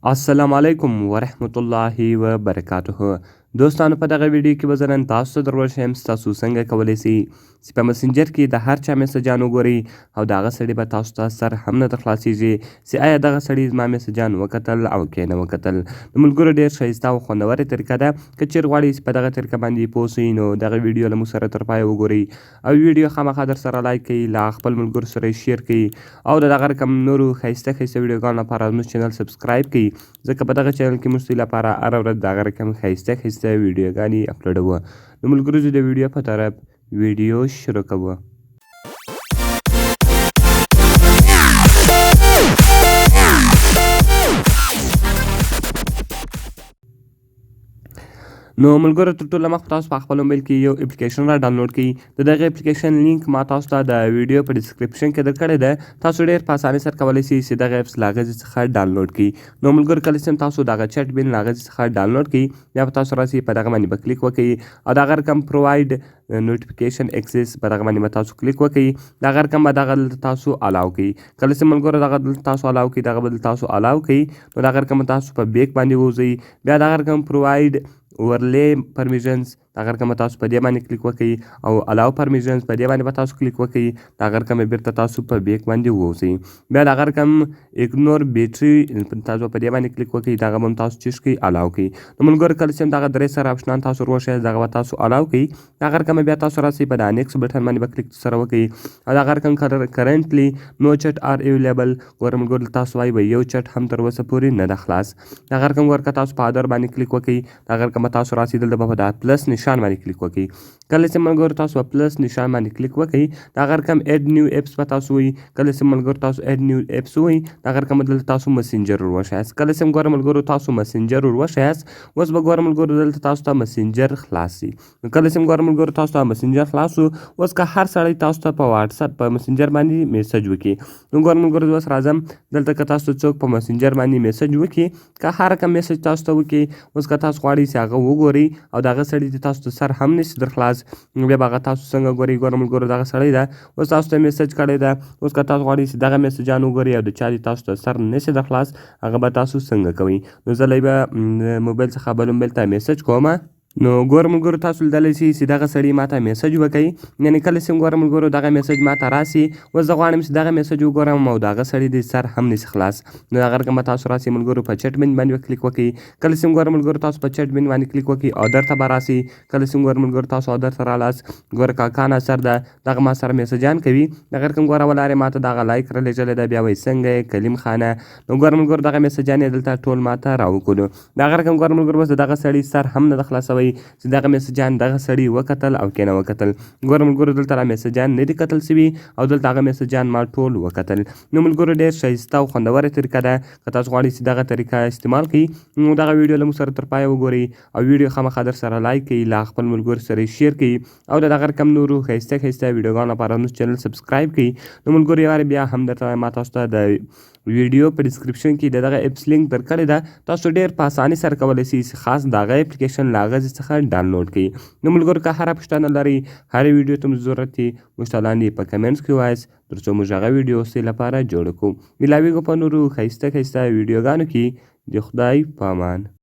السلام علیکم ورحمت الله وبرکاته. دوستانو په دغه ویډیو کې به زه نن تاسو ته دروښیم تاسو څنګه کولی شئ چې په مسنجر کې د هر چا میسجان وګورئ او د هغه سړي به تاسو ته سر هم نه درخلاصیږي چې آیا دغه سړي زما میسجان وکتل او که نه وکتل. د ملګرو ډېر ښایسته او خوندوره طریقه ده. که چیرې غواړئ چې په دغه طریقه باندې پوه شئ نو دغه ویډیو له موږ سره تر پایه وګورئ او ویډیو خامخا در سره لایک کړئ، له خپل ملګرو سره یې شیر کړئ او د دغه رقم نورو ښایسته ښایسته ویډیوګانو لپاره زموږ چینل سبسکرایب کړئ، ځکه په دغه چینل کې موږ ستاسو لپاره هره ورځ د هغه رقم ښایسته ښایسته ویډیوګانې اپلوډوو. نو ملګرو زه د ویډیو په طرف ویډیو شروع کوو. نو ملګرو تر ټولو مخکې تاسو په خپل موبایل کې یو اپلیکیشن را ډاونلوډ کړئ. د دغه اپلیکیشن لینک ما تاسو ته د ویډیو په ډسکرپشن کې درکړی ده. تاسو ډېر په اسانۍ سره کولی شئ چې دغه اپس له هغه ځای څخه ډاونلوډ کړئ. نو ملګرو کله چې تاسو دغه چټ بین له هغه ځای څخه ډاونلوډ کړئ بیا به تاسو راسئ په دغه باندې به کلیک وکړئ او دغه رقم پروواید نوټیفیکیشن اکسس په دغه باندې به تاسو کلیک وکړئ. دغه رقم به دغه دلته تاسو الاو کړئ. کله چې ملګرو دغه دلته تاسو الاو کړئ دغه به دلته تاسو الاو کړئ نو دغه رقم تاسو په بیک باندې ووځئ. بیا دغه رقم پروواید ورلی پرمیشنز دغه رقم تاسو په دې باندې کلیک وکړئ او الاو پرمیشنز په دې باندې به تاسو کلیک وکړئ. دغه رقم بیرته تاسو په بیک باندې ووځئ. بیا دغه رقم اګنور بیټري تاسو په دې باندې کلیک وکړئ، دغه به تاسو چیش کړئ الاو کړئ. نو ملګرو کله چې دغه درې سره اپشنان تاسو وروښیاست دغه به تاسو الاو کړئ. دغه رقم بیا تاسو راسئ په د نیکسټ بټن باندې به کلیک سره وکړئ او دغه رقم کرنټلی نو چټ آر اویلیبل ګوره ملګرو تاسو وایي به یو چټ هم تر اوسه پورې نه ده خلاص. دغه رقم ورکه تاسو په ادر باندې کلیک وکړئ. دغه رقم تاسو راسئ دلته به په پلس نشان باندې کلیک وکړئ. کله چې ملګرو تاسو په پلس نشان باندې کلیک وکړئ دغه رقم اډ نیو اپس به تاسو وایي. کله چې ملګرو تاسو اډ نیو اپس وایي دغه رقم دلته تاسو مسینجر وروښیاست. کله چې ګوره ملګرو تاسو مسینجر وروښیاست اوس به ګوره ملګرو دلته تاسو ته مسینجر خلاص شي. نو کله چې ګوره ملګرو تاسو ته مسینجر خلاص شو اوس که هر سړی تاسو ته په واتساپ په مسینجر باندې میسج وکړي نو ګوره ملګرو اوس راځم دلته که تاسو څوک په مسینجر باندې میسج وکړي که هر رقم میسج تاسو ته وکړي اوس که تاسو غواړئ چې هغه وګورئ او دغه سړي د تاسو ته سر هم نشي درخلاص بیا به هغه تاسو څنګه ګورئ. ګوره ملګرو دغه سړی ده اوس تاسو ته میسج کړی ده. اوس که تاسو غواړئ چې دغه میسجان وګورئ او د چا دې تاسو ته سر نشي درخلاص هغه به تاسو څنګه کوئ. نو زه له موبایل څخه بل موبایل ته میسج کوم. نو ګوره ملګرو تاسو لیدلی شئ چې دغه سړي ماته میسج وکړئ. یعنې کله چې ګوره ملګرو دغه میسج ماته راسي اوس زه غواړم چې دغه میسج وګورم او دغه سړي د سر هم نشي خلاص. نو هغه رقم تاسو راسي ملګرو په چټ بین باندې کلیک وکړئ. کله چې ګوره ملګرو تاسو په چټ بین باندې کلیک وکړئ اودر ته به راسي. کله چې ګوره ملګرو تاسو اودر ته رالاست ګوره کاکا ناصر ده دغه ما سره میسجان کوي. دغه رقم ګوره ولارې ماته دغه لایک رالیږلی ده بیا وایي څنګه یې کلیم خانه. نو ګوره ملګرو دغه میسجان یې دلته ټول ماته راوکړو. دغه رقم ګوره ملګرو اوس د دغه سړي سر هم نه ده خلاصوی چې دغه میسجان دغه سړي وکتل او که نه وکتل. ګوره ملګرو دلته را میسجان نه دي کتل سوي او دلته هغه میسجان ما ټول وکتل. نو ملګرو ډېر ښایسته او خوندوره طریقه ده. که تاسو غواړئ چې دغه طریقه استعمال کړئ نو دغه ویډیو له موږ سره تر پایه وګورئ او ویډیو خامخا در سره لایک کړئ، له خپل ملګرو سره یې شیر کړئ او د دغه رقم نورو ښایسته ښایسته ویډیوګانو لپاره زموږ چینل سبسکرایب کړئ. نو ملګرو یوارې بیا هم درته ما تاسو ته د ویډیو په ډسکرپشن کې د دغه اپس لینک درکړی ده. تاسو ډېر په اسانۍ سره کولی شئ چې خاص دغه اپلیکیشن له هغه ځای څخه ډاونلوډ کړئ. نو ملګرو که هره پوښتنه لرئ هرې ویډیو ته مو ضرورت وي موږ ته لاندې په کمنټس کې ووایاست تر څو موږ هغه ویډیو ستاسو لپاره جوړه کړو. ملاویږو په نورو ښایسته ښایسته ویډیوګانو کې. د خدای په امان.